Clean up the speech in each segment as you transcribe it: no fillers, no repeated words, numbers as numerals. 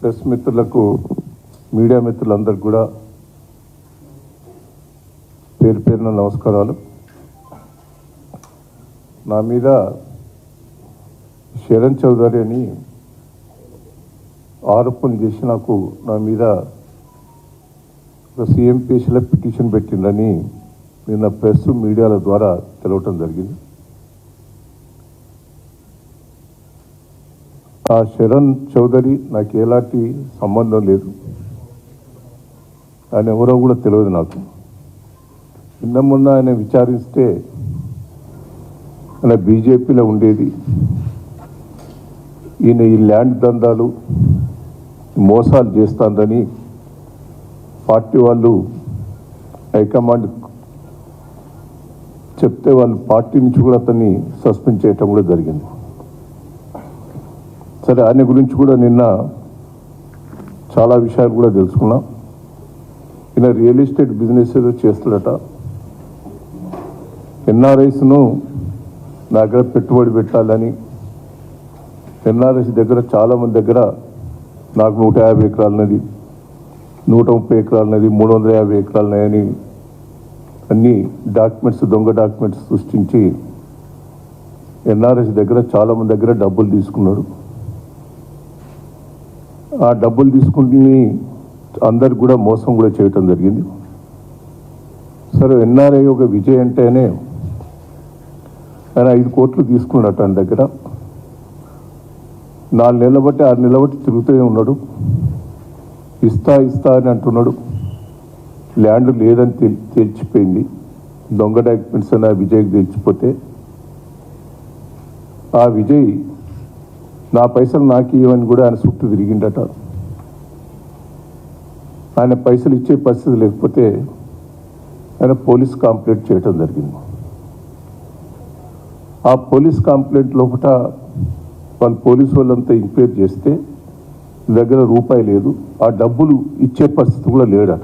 Press మిత్రులకు, media మిత్రులందరికీ కూడా పేరు పేరున నమస్కారాలు. నా మీద శరణ్ చౌదరి అని ఆరోపణ చేసి నా మీద ఒక CMPSలో పిటిషన్ పెట్టిందని నిన్న ప్రెస్ మీడియాల ద్వారా తెలవటం జరిగింది. ఆ శరణ్ చౌదరి నాకు ఎలాంటి సంబంధం లేదు, ఆయన ఎవరో కూడా తెలియదు నాకు. నిన్న మొన్న ఆయన విచారిస్తే ఆయన బీజేపీలో ఉండేది, ఈయన ఈ ల్యాండ్ దందాలు మోసాలు చేస్తుందని పార్టీ వాళ్ళు హైకమాండ్ చెప్తే వాళ్ళు పార్టీ నుంచి కూడా అతన్ని సస్పెండ్ చేయటం కూడా జరిగింది. సరే, ఆయన గురించి కూడా నిన్న చాలా విషయాలు కూడా తెలుసుకున్నాం. ఈయన రియల్ ఎస్టేట్ బిజినెస్ ఏదో చేస్తాడట. NRIస్ను నా దగ్గర పెట్టుబడి పెట్టాలని, NRIస్ దగ్గర చాలామంది దగ్గర నాకు 150 ఎకరాలన్నది, 130 ఎకరాలన్నది, 350 ఎకరాలన్నాయని అన్ని డాక్యుమెంట్స్, దొంగ డాక్యుమెంట్స్ సృష్టించి NRIస్ దగ్గర చాలామంది దగ్గర డబ్బులు తీసుకున్నాడు. ఆ డబ్బులు తీసుకుని అందరికి కూడా మోసం కూడా చేయటం జరిగింది. సరే, NRI ఒక విజయ్ అంటేనే ఆయన 5 కోట్లు తీసుకున్నాడట. ఆయన దగ్గర 4 నెలల బట్టి 6 నెలల బట్టి తిరుగుతూనే ఉన్నాడు. ఇస్తా అని అంటున్నాడు. ల్యాండ్ లేదని తేల్చిపోయింది. దొంగ డాక్యుమెంట్స్ అని ఆ విజయ్కి తెలిసిపోతే ఆ విజయ్ నా పైసలు నాకు ఇవ్వని కూడా ఆయన చుట్టూ తిరిగిండట. ఆయన పైసలు ఇచ్చే పరిస్థితి లేకపోతే ఆయన పోలీస్ కంప్లైంట్ చేయటం జరిగింది. ఆ పోలీస్ కంప్లైంట్ లోపల వాళ్ళు పోలీసు వాళ్ళంతా ఎంక్వైరీ చేస్తే దగ్గర రూపాయి లేదు, ఆ డబ్బులు ఇచ్చే పరిస్థితి కూడా లేడట.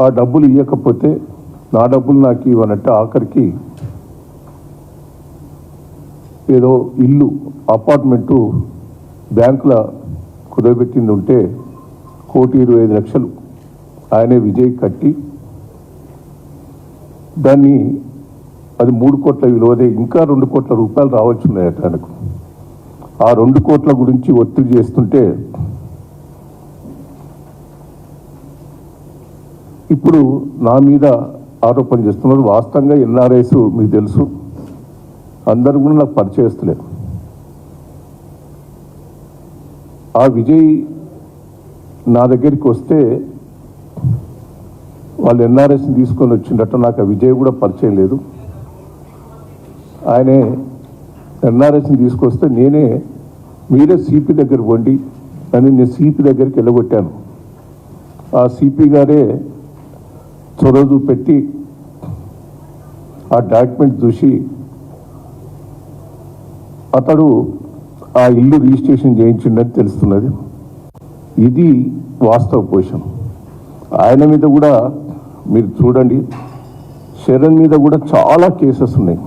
ఆ డబ్బులు ఇవ్వకపోతే నా డబ్బులు నాకు ఇవ్వనంటే ఆఖరికి ఏదో ఇల్లు, అపార్ట్మెంటు బ్యాంకులో కుదరబెట్టింది ఉంటే 1,25,00,000 ఆయనే విజయ్ కట్టి దాన్ని అది 3 కోట్ల విలువదే ఇంకా 2 కోట్ల రూపాయలు రావచ్చున్నాయట ఆయనకు. ఆ 2 కోట్ల గురించి ఒత్తిడి చేస్తుంటే ఇప్పుడు నా మీద ఆరోపణ చేస్తున్నారు. వాస్తవంగా NRIస్ మీకు తెలుసు, అందరూ కూడా నాకు పరిచయస్తులేదు. ఆ విజయ్ నా దగ్గరికి వస్తే వాళ్ళు NRIస్ని తీసుకొని వచ్చిందట. నాకు ఆ విజయ్ కూడా పరిచయం లేదు. ఆయనే NRIస్ని తీసుకొస్తే మీరే CP దగ్గర పోండి అని నేను CP దగ్గరికి వెళ్ళగొట్టాను. ఆ CP గారే చొరవ చూపెట్టి ఆ డాక్యుమెంట్ చూసి అతడు ఆ ఇల్లు రిజిస్ట్రేషన్ చేయించిండని తెలుస్తున్నది. ఇది వాస్తవ పొజిషన్. ఆయన మీద కూడా మీరు చూడండి, శరణ్ మీద కూడా చాలా కేసెస్ ఉన్నాయి.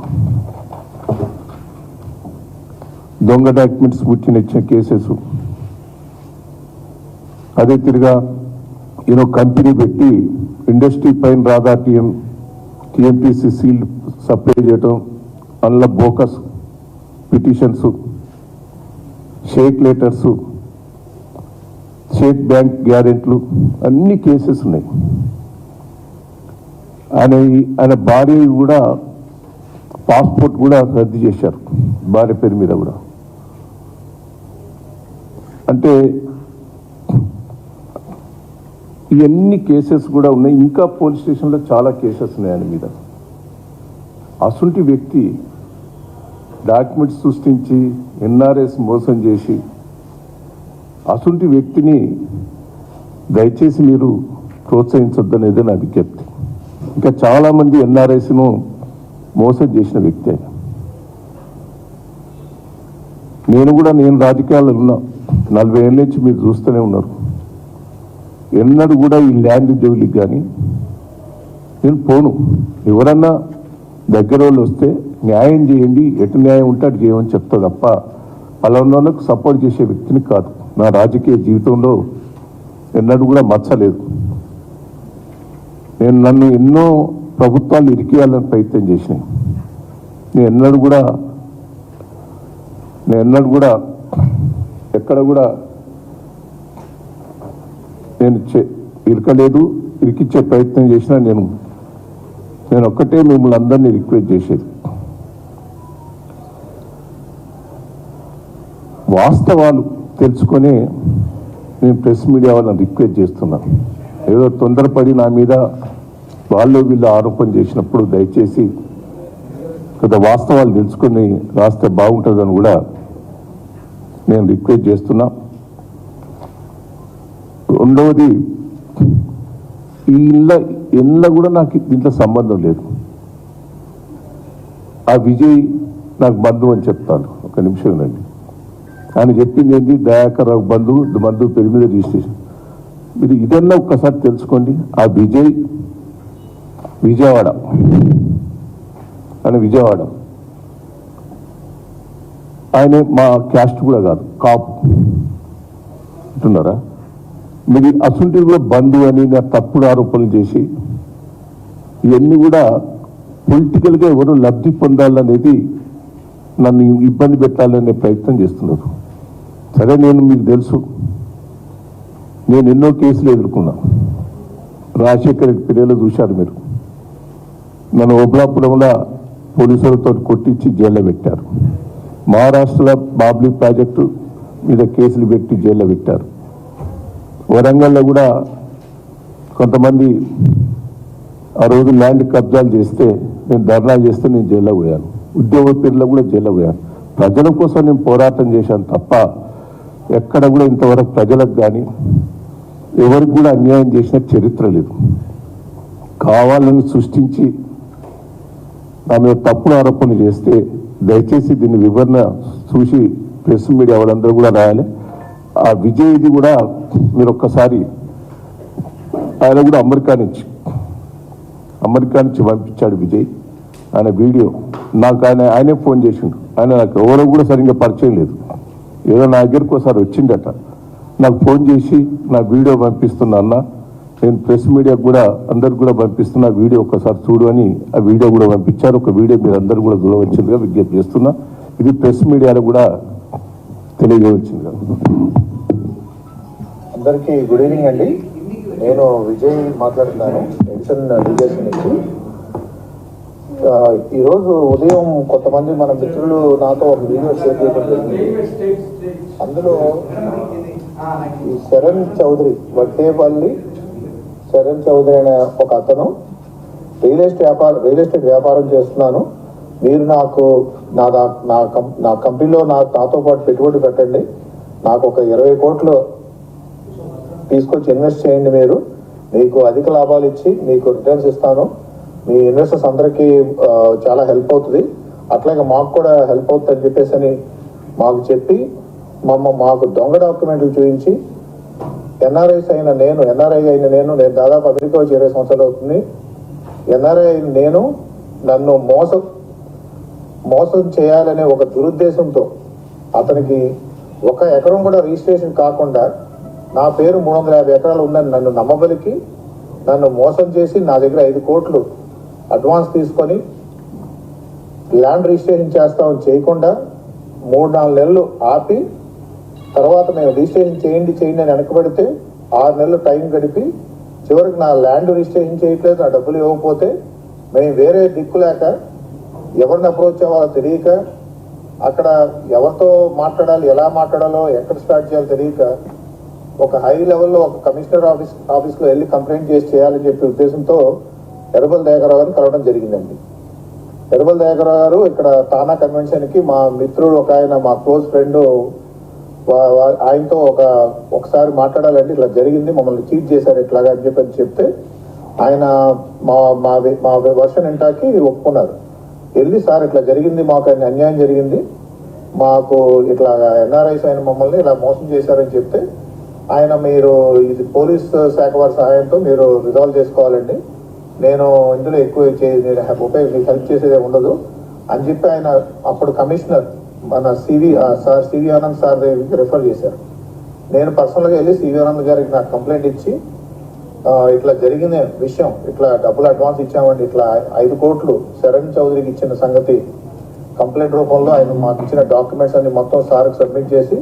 దొంగ డాక్యుమెంట్స్ పుట్టిన కేసెస్. అదే తిరిగా కంపెనీ పెట్టి ఇండస్ట్రీ పైన రాధా TMTC సీల్డ్ సప్లై చేయటం, అందులో బోకస్ పిటిషన్స్, షేక్ లెటర్స్, షేక్ బ్యాంక్ గ్యారెంట్లు, అన్ని కేసెస్ ఉన్నాయి. ఆయన భార్య కూడా పాస్పోర్ట్ కూడా రద్దు చేశారు, భార్య పేరు మీద కూడా. అంటే ఇవన్నీ కేసెస్ కూడా ఉన్నాయి. ఇంకా పోలీస్ స్టేషన్లో చాలా కేసెస్ ఉన్నాయి ఆయన మీద. అసుంటి వ్యక్తి డాక్యుమెంట్స్ సృష్టించి NRIs మోసం చేసి అసుంటి వ్యక్తిని దయచేసి మీరు ప్రోత్సహించొద్దనేదే నా విజ్ఞప్తి. ఇంకా చాలామంది NRIస్ను మోసం చేసిన వ్యక్తి. నేను రాజకీయాల్లో ఉన్నా, 40 ఏళ్ళ నుంచి మీరు చూస్తూనే ఉన్నారు. ఎన్నడూ కూడా ఈ ల్యాండ్ జోలికి కానీ నేను పోను. ఎవరన్నా దగ్గర వాళ్ళు వస్తే న్యాయం చేయండి, ఎటు న్యాయం ఉంటే అటు చేయమని చెప్తా తప్ప అలాంటి సపోర్ట్ చేసే వ్యక్తిని కాదు. నా రాజకీయ జీవితంలో ఎన్నడూ కూడా మచ్చలేదు. నన్ను ఎన్నో ప్రభుత్వాలు ఇరికేయాలని ప్రయత్నం చేసినాయి. నేను ఎన్నడూ కూడా ఎక్కడ కూడా నేను ఇరకలేదు. ఇరికిచ్చే ప్రయత్నం చేసినా నేను ఒక్కటే మిమ్మల్ని అందరినీ రిక్వెస్ట్ చేసేది, వాస్తవాలు తెలుసుకొని నేను ప్రెస్ మీడియా వాళ్ళని రిక్వెస్ట్ చేస్తున్నాను. ఏదో తొందరపడి నా మీద వీళ్ళు ఆరోపణ చేసినప్పుడు దయచేసి కొంత వాస్తవాలు తెలుసుకొని రాస్తే బాగుంటుందని కూడా నేను రిక్వెస్ట్ చేస్తున్నా. రెండవది, ఈ ఇళ్ళ కూడా నాకు దీంట్లో సంబంధం లేదు. ఆ విజయ్ నాకు బంధువు అని చెప్తాను. ఒక నిమిషం రండి. ఆయన చెప్పింది ఏంటి, దయాకర్ బంధువు పేరు మీద రిజిస్ట్రేషన్. మీరు ఇదన్నా ఒక్కసారి తెలుసుకోండి. ఆ విజయవాడ ఆయన మా క్యాస్ట్ కూడా కాదు, కాపు అంటున్నారా మీరు. అసలు కూడా బంధువు అని నా తప్పుడు ఆరోపణలు చేసి ఇవన్నీ కూడా పొలిటికల్గా ఎవరు లబ్ధి పొందాలనేది, నన్ను ఇబ్బంది పెట్టాలనే ప్రయత్నం చేస్తున్నారు. సరే, మీకు తెలుసు, నేను ఎన్నో కేసులు ఎదుర్కొన్నా. రాజశేఖర్ రెడ్డి పిల్లలు చూశారు మీరు. నన్ను ఓబ్లాపురంలో పోలీసులతో కొట్టించి జైల్లో పెట్టారు. మహారాష్ట్రలో బాబ్లీ ప్రాజెక్టు మీద కేసులు పెట్టి జైల్లో పెట్టారు. వరంగల్లో కూడా కొంతమంది ఆ రోజు ల్యాండ్ కబ్జాలు చేస్తే నేను ధర్నా చేస్తే నేను జైల్లో పోయాను. ఉద్యోగ పేర్లో కూడా జైల్లో పోయాను. ప్రజల కోసం నేను పోరాటం చేశాను తప్ప ఎక్కడ కూడా ఇంతవరకు ప్రజలకు కానీ ఎవరికి కూడా అన్యాయం చేసిన చరిత్ర లేదు. కావాలని సృష్టించి నా మీద తప్పుడు ఆరోపణ చేస్తే దయచేసి దీన్ని వివరణ చూసి ప్రెస్ మీడియా వాళ్ళందరూ కూడా రాయాలి. ఆ విజయ్ది కూడా మీరు ఒక్కసారి, ఆయన కూడా అమెరికా నుంచి పంపించాడు విజయ్. ఆయన వీడియో నాకు ఆయనే ఫోన్ చేసిండు. ఆయన నాకు ఎవరో కూడా సరిగ్గా పరిచయం లేదు. ఏదో నా దగ్గరకు ఒకసారి వచ్చిండట, నాకు ఫోన్ చేసి నా వీడియో పంపిస్తున్నా అన్న, నేను ప్రెస్ మీడియాకు కూడా అందరికి కూడా పంపిస్తున్నా, వీడియో ఒక్కసారి చూడు అని ఆ వీడియో కూడా పంపించారు. ఒక వీడియో మీరు అందరూ కూడా చూడవలసిందిగా విజ్ఞప్తి చేస్తున్నా. ఇది ప్రెస్ మీడియాలో కూడా తెలియజేయవలసిందిగా. అందరికీ గుడ్ ఈవినింగ్ అండి. నేను విజయ్ మాట్లాడుతున్నాను ఎడిషన్ లీగేషన్ నుంచి. ఈరోజు ఉదయం కొంతమంది మన మిత్రులు నాతో ఒక వీడియో షేర్ చేయడం జరిగింది. అందులో ఈ శరణ్ చౌదరి, వడ్డేపల్లి శరణ్ చౌదరి అనే ఒక అతను రియల్ ఎస్టేట్ వ్యాపారం చేస్తున్నాను, మీరు నాకు నా కంపెనీలో నాతో పాటు పెట్టుబడి పెట్టండి, నాకు ఒక 20 కోట్లు తీసుకొచ్చి ఇన్వెస్ట్ చేయండి, మీకు అధిక లాభాలు ఇచ్చి మీకు రిటర్న్స్ ఇస్తాను, మీ ఇన్వెస్టర్స్ అందరికీ చాలా హెల్ప్ అవుతుంది, అట్లాగే మాకు కూడా హెల్ప్ అవుతుంది అని చెప్పేసి మాకు చెప్పి మాకు దొంగ డాక్యుమెంట్లు చూపించి ఎన్ఆర్ఐ అయిన నేను దాదాపు అమెరికా వచ్చి 20 సంవత్సరాలు అవుతుంది. ఎన్ఆర్ఐ నన్ను మోసం చేయాలనే ఒక దురుద్దేశంతో అతనికి 1 ఎకరం కూడా రిజిస్ట్రేషన్ కాకుండా నా పేరు 350 ఎకరాలు ఉందని నన్ను నమ్మబలికి నన్ను మోసం చేసి నా దగ్గర 5 కోట్లు అడ్వాన్స్ తీసుకొని ల్యాండ్ రిజిస్ట్రేషన్ చేస్తామని చేయకుండా 3-4 నెలలు ఆపి, తర్వాత మేము రిజిస్ట్రేషన్ చేయండి అని వెనకబడితే 6 నెలలు టైం గడిపి చివరికి నా ల్యాండ్ రిజిస్ట్రేషన్ చేయట్లేదు, నా డబ్బులు ఇవ్వకపోతే మేము వేరే దిక్కు లేక ఎవరిని అప్రోచ్ అవ్వాలో తెలియక, అక్కడ ఎవరితో మాట్లాడాలి, ఎలా మాట్లాడాలో, ఎక్కడ స్టార్ట్ చేయాలో తెలియక ఒక హై లెవెల్లో ఒక కమిషనర్ ఆఫీస్లో వెళ్ళి కంప్లైంట్ చేయాలని చెప్పే ఉద్దేశంతో ఎర్రబెల్లి దయాకర్రావు గారిని కలవడం జరిగిందండి. ఎర్రబెల్లి దయాకర్రావు గారు ఇక్కడ తానా కన్వెన్షన్కి మా మిత్రుడు ఒక ఆయన, మా క్లోజ్ ఫ్రెండ్, ఆయనతో ఒకసారి మాట్లాడాలండి, ఇట్లా జరిగింది, మమ్మల్ని చీట్ చేశారు ఇట్లాగా అని చెప్తే ఆయన మా వర్షన్ ఇంటాకి ఒప్పుకున్నారు. వెళ్ళి సార్ ఇట్లా జరిగింది, మాకు అన్యాయం జరిగింది, మాకు ఇట్లా ఎన్ఆర్ఐస్ అయిన మమ్మల్ని ఇలా మోసం చేశారని చెప్తే ఆయన మీరు ఇది పోలీస్ శాఖ వారి సహాయంతో మీరు రిజాల్వ్ చేసుకోవాలండి, నేను ఇందులో ఎక్కువ మీకు హెల్ప్ చేసేదే ఉండదు అని చెప్పి ఆయన అప్పుడు కమిషనర్ మన సివి ఆనంద్ సార్ దగ్గరికి రెఫర్ చేశారు. నేను పర్సనల్గా వెళ్ళి సివి ఆనంద్ గారికి నాకు కంప్లైంట్ ఇచ్చి ఇట్లా జరిగిన విషయం, ఇట్లా డబ్బులు అడ్వాన్స్ ఇచ్చామండి, ఇట్లా 5 కోట్లు శరణ్ చౌదరికి ఇచ్చిన సంగతి కంప్లైంట్ రూపంలో ఆయన మాకు ఇచ్చిన డాక్యుమెంట్స్ అన్ని మొత్తం సార్కి సబ్మిట్ చేసి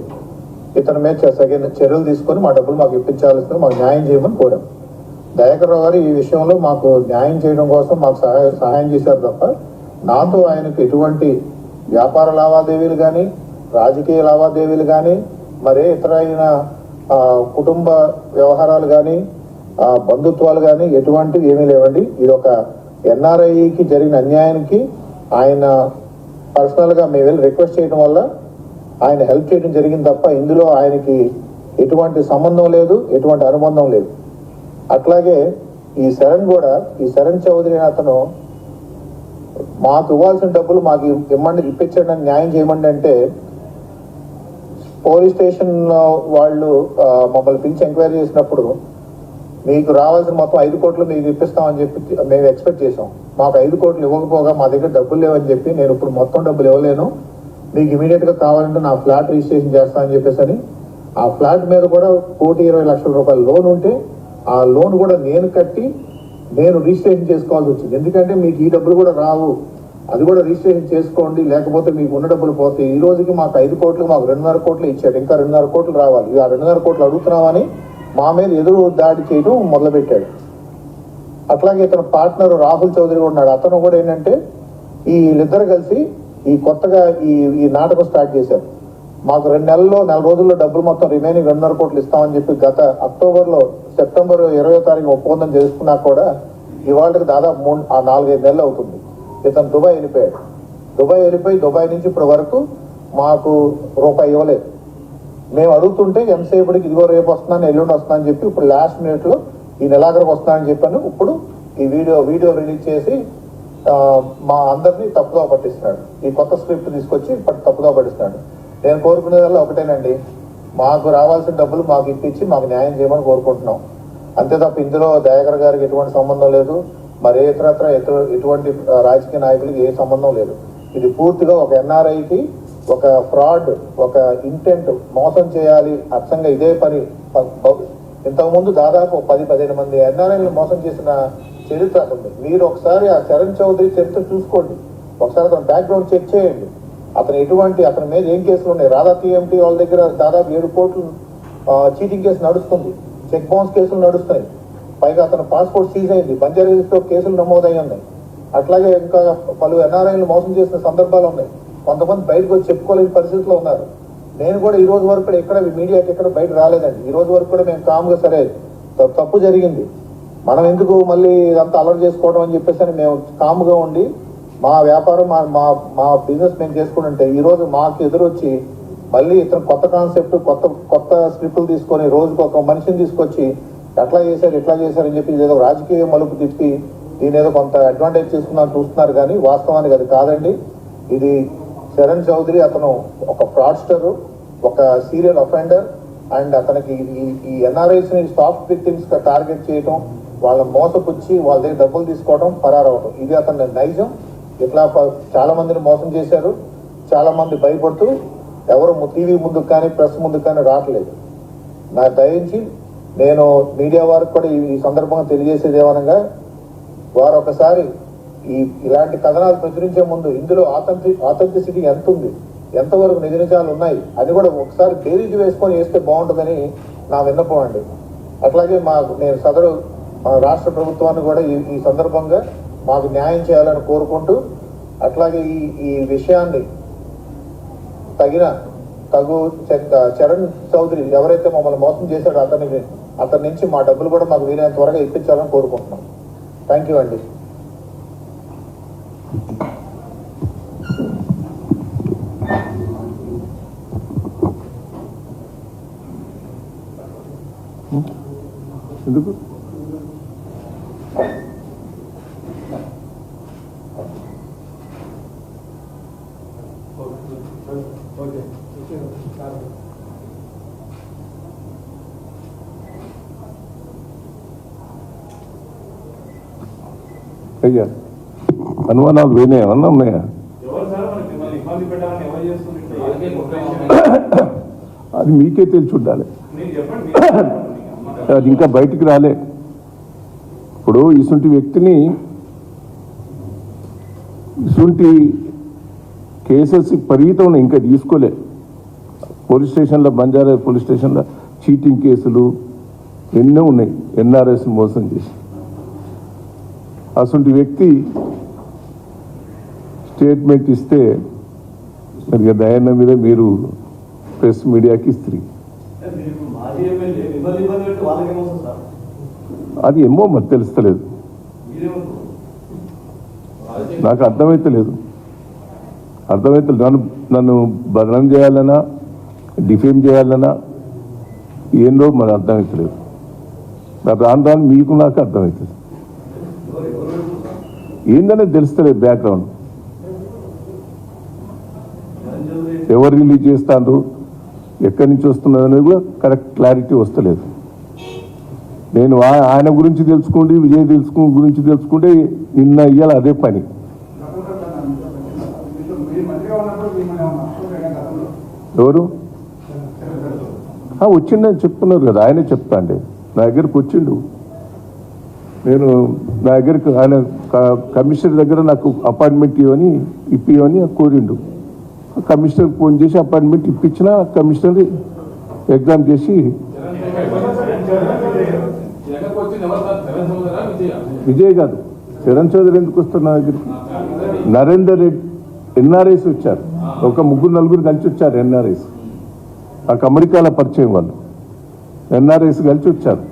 ఇతని మీద చర్యలు తీసుకొని మా డబ్బులు మాకు ఇప్పించాల్సింది, మాకు న్యాయం చేయమని కోరాం. దయాకర్ రావు గారు ఈ విషయంలో మాకు న్యాయం చేయడం కోసం మాకు సహాయం చేశారు తప్ప నాతో ఆయనకు ఎటువంటి వ్యాపార లావాదేవీలు కానీ, రాజకీయ లావాదేవీలు కానీ, మరే ఇతరైన కుటుంబ వ్యవహారాలు కానీ, బంధుత్వాలు కానీ ఎటువంటివి ఏమీ లేవండి. ఇది ఒక ఎన్ఆర్ఐకి జరిగిన అన్యాయానికి ఆయన పర్సనల్గా మేము వెళ్ళి రిక్వెస్ట్ చేయడం వల్ల ఆయన హెల్ప్ చేయడం జరిగింది తప్ప ఇందులో ఆయనకి ఎటువంటి సంబంధం లేదు, ఎటువంటి అనుబంధం లేదు. అట్లాగే ఈ శరణ్ చౌదరి అతను మాకు ఇవ్వాల్సిన డబ్బులు మాకు ఇప్పించండి అని న్యాయం చేయమండి అంటే పోలీస్ స్టేషన్ వాళ్ళు మమ్మల్ని పిలిచి ఎంక్వైరీ చేసినప్పుడు మీకు రావాల్సిన మొత్తం 5 కోట్లు మీకు ఇప్పిస్తామని చెప్పి మేము ఎక్స్పెక్ట్ చేసాం. మాకు 5 కోట్లు ఇవ్వకపోగా మా దగ్గర డబ్బులు లేవని చెప్పి నేను ఇప్పుడు మొత్తం డబ్బులు ఇవ్వలేను, మీకు ఇమీడియట్గా కావాలంటే నా ఫ్లాట్ రిజిస్ట్రేషన్ చేస్తానని చెప్పేసి అని ఆ ఫ్లాట్ మీద కూడా 1,20,00,000 రూపాయల లోన్ ఉంటే ఆ లోన్ కూడా నేను కట్టి నేను రిజిస్ట్రేషన్ చేసుకోవాల్సి వచ్చింది. ఎందుకంటే మీకు ఈ డబ్బులు కూడా రావు, అది కూడా రిజిస్ట్రేషన్ చేసుకోండి, లేకపోతే మీకు ఉన్న డబ్బులు పోతాయి. ఈ రోజుకి మాకు 5 కోట్లు మాకు 2.5 కోట్లు ఇచ్చాడు, ఇంకా 2.5 కోట్లు రావాలి. ఆ 2.5 కోట్లు అడుగుతున్నామని మా మీద ఎదురు దాడి చేయడం మొదలుపెట్టాడు. అట్లాగే ఇతను పార్ట్నర్ రాహుల్ చౌదరి ఉన్నాడు. అతను కూడా ఏంటంటే వీళ్ళిద్దరు కలిసి ఈ కొత్తగా ఈ నాటకం స్టార్ట్ చేశారు. మాకు 2 నెలల్లో 4 రోజుల్లో డబ్బులు మొత్తం రిమైనింగ్ 2.5 కోట్లు ఇస్తామని చెప్పి గత సెప్టెంబర్ 20వ తారీఖు ఒప్పందం చేసుకున్నా కూడా ఇవాళకి దాదాపు 4-5 నెలలు అవుతుంది. ఇతను దుబాయ్ వెళ్ళిపోయాడు. దుబాయ్ నుంచి ఇప్పటి వరకు మాకు రూపాయి ఇవ్వలేదు. మేము అడుగుతుంటే ఎంతసేపటికి ఇదిగో రేపు వస్తున్నాను, ఎల్లుండి వస్తున్నా అని చెప్పి ఇప్పుడు లాస్ట్ మినిట్లో ఈ నెలాఖరికి వస్తున్నానని చెప్పాను. ఇప్పుడు ఈ వీడియో రిలీజ్ చేసి మా అందరినీ తప్పుదో పట్టిస్తున్నాడు. ఈ కొత్త స్క్రిప్ట్ తీసుకొచ్చి తప్పుదో పట్టిస్తున్నాడు. నేను కోరుకునేదల్లా ఒకటేనండి, మాకు రావాల్సిన డబ్బులు మాకు ఇప్పించి మాకు న్యాయం చేయమని కోరుకుంటున్నాం. అంతే తప్ప ఇందులో దయాకర్ గారికి ఎటువంటి సంబంధం లేదు, మరే ఇతరత్ర ఎటువంటి రాజకీయ నాయకులకి ఏ సంబంధం లేదు. ఇది పూర్తిగా ఒక ఎన్ఆర్ఐకి ఒక ఫ్రాడ్, ఒక ఇంటెంట్, మోసం చేయాలి అచ్చంగా ఇదే పని. ఇంతకుముందు దాదాపు 10-15 మంది ఎన్ఆర్ఐలను మోసం చేసిన చరిత్ర ఉంది. మీరు ఒకసారి ఆ శరణ్ చౌదరి చరిత్ర చూసుకోండి, ఒకసారి అతను బ్యాక్గ్రౌండ్ చెక్ చేయండి. అతని మీద ఏం కేసులు ఉన్నాయి. రాధా టీఎంటీ వాళ్ళ దగ్గర దాదాపు 7 కోట్లు చీటింగ్ కేసు నడుస్తుంది, చెక్ బౌన్స్ కేసులు నడుస్తున్నాయి. పైగా అతను పాస్పోర్ట్ సీజ్ అయింది, బంజారాహిల్స్లో కేసులు నమోదై ఉన్నాయి. అట్లాగే ఇంకా పలు ఎన్ఆర్ఐలు మోసం చేసిన సందర్భాలు ఉన్నాయి. కొంతమంది బయటకు వచ్చి చెప్పుకోలేని పరిస్థితిలో ఉన్నారు. నేను కూడా ఈ రోజు వరకు కూడా ఎక్కడ మీడియాకి ఎక్కడ బయట రాలేదండి. ఈ రోజు వరకు కూడా మేము కామ్గా సరే తప్పు జరిగింది, మనం ఎందుకు మళ్ళీ ఇదంతా అలర్ట్ చేసుకోవడం అని చెప్పేసి అని మేము కామ్గా ఉండి మా వ్యాపారం మా బిజినెస్ మేము చేసుకుంటుంటే ఈరోజు మాకు ఎదురొచ్చి మళ్ళీ ఇతను కొత్త కాన్సెప్ట్, కొత్త స్క్రిప్టులు తీసుకొని రోజుకు ఒక మనిషిని తీసుకొచ్చి ఎట్లా చేశారని చెప్పి ఏదో రాజకీయ మలుపు తిప్పి దీని ఏదో కొంత అడ్వాంటేజ్ చూస్తున్నారు కానీ వాస్తవానికి అది కాదండి. ఇది శరణ్ చౌదరి అతను ఒక ఫ్రాడ్స్టర్, ఒక సీరియల్ అఫెండర్. అండ్ అతనికి ఈ ఎన్ఆర్ఐస్ ని సాఫ్ట్ విక్టిమ్స్ గా టార్గెట్ చేయడం, వాళ్ళని మోసపుచ్చి వాళ్ళ దగ్గర డబ్బులు తీసుకోవడం, పరారవడం, ఇది అతని నైజం. ఇట్లా చాలా మందిని మోసం చేశారు. చాలా మంది భయపడుతూ ఎవరు టీవీ ముందుకు కానీ ప్రెస్ ముందుకు కానీ రావట్లేదు. నాకు దయించి నేను మీడియా వారికి కూడా ఈ సందర్భంగా తెలియజేసేది ఏమనగా, వారు ఒకసారి ఇలాంటి కథనాలు ప్రచురించే ముందు ఇందులో ఆథెంటిసిటీ ఎంత ఉంది, ఎంతవరకు నిజ నిజాలు ఉన్నాయి అది కూడా ఒకసారి బేరీజు వేస్తే బాగుంటుందని నా విన్నపం అండి. అట్లాగే నేను సదరు రాష్ట్ర ప్రభుత్వాన్ని కూడా ఈ సందర్భంగా మాకు న్యాయం చేయాలని కోరుకుంటూ, అట్లాగే ఈ విషయాన్ని తగు చరణ్ చౌదరి ఎవరైతే మమ్మల్ని మోసం చేశాడో అతని నుంచి మా డబ్బులు కూడా మాకు వీలైనంత త్వరగా ఇప్పించాలని కోరుకుంటున్నాం. థ్యాంక్ యూ అండి. ఎందుకు అయ్యా అనుమానాలు వేనే ఏమన్నా ఉన్నాయా? ఎవరు సార్ మనకి మిమ్మల్ని ఇబ్బంది పెట్టాలని ఎవరు చేస్తున్నారు? అది మీకే తెలిసి ఉండాలి. అది ఇంకా బయటికి రాలే. ఇప్పుడు ఇసుంటి వ్యక్తిని ఇసుంటి కేసెస్ పరిమితం ఉన్నాయి, ఇంకా తీసుకోలే. పోలీస్ స్టేషన్లో, బంజారా పోలీస్ స్టేషన్లో చీటింగ్ కేసులు ఎన్నో ఉన్నాయి, ఎన్ఆర్ఎస్ మోసం చేసి. అసలు వ్యక్తి స్టేట్మెంట్ ఇస్తే మరి దయాన్న మీద మీరు ప్రెస్ మీడియాకి ఇస్త్రీ. అది ఏమో మరి తెలుస్తలేదు, నాకు అర్థమైతలేదు. నన్ను బదనం చేయాలన్నా, డిఫేమ్ చేయాలన్నా ఏందో మరి అర్థమవుతలేదు. రాను మీకు నాకు అర్థమవుతుంది, ఏందనేది తెలుస్తలేదు. బ్యాక్గ్రౌండ్ ఎవరు రిలీజ్ చేస్తాడు, ఎక్కడి నుంచి వస్తున్నది అనేది కూడా కరెక్ట్ క్లారిటీ వస్తలేదు. నేను ఆయన గురించి తెలుసుకుంటే, విజయ్ గురించి తెలుసుకుంటే నిన్న ఇయ్యాలి అదే పని. ఎవరు వచ్చిండని చెప్తున్నారు కదా, ఆయనే చెప్తా అండి. నా దగ్గరకు వచ్చిండు, నేను నా దగ్గరికి ఆయన కమిషనర్ దగ్గర నాకు అపాయింట్మెంట్ ఇప్పివని కోరిండు. కమిషనర్కి ఫోన్ చేసి అపాయింట్మెంట్ ఇప్పించిన, కమిషనర్ ఎగ్జామ్ చేసి విజయ్ కాదు, చరణ్ చౌదరి ఎందుకు వస్తారు నా దగ్గరికి? నరేందర్ రెడ్డి ఎన్ఆర్ఐస్ వచ్చారు, ఒక 3-4 కలిసి వచ్చారు. ఎన్ఆర్ఐస్ నాకు అమెరికాలో పరిచయం, వాళ్ళు ఎన్ఆర్ఐస్ కలిసి వచ్చారు.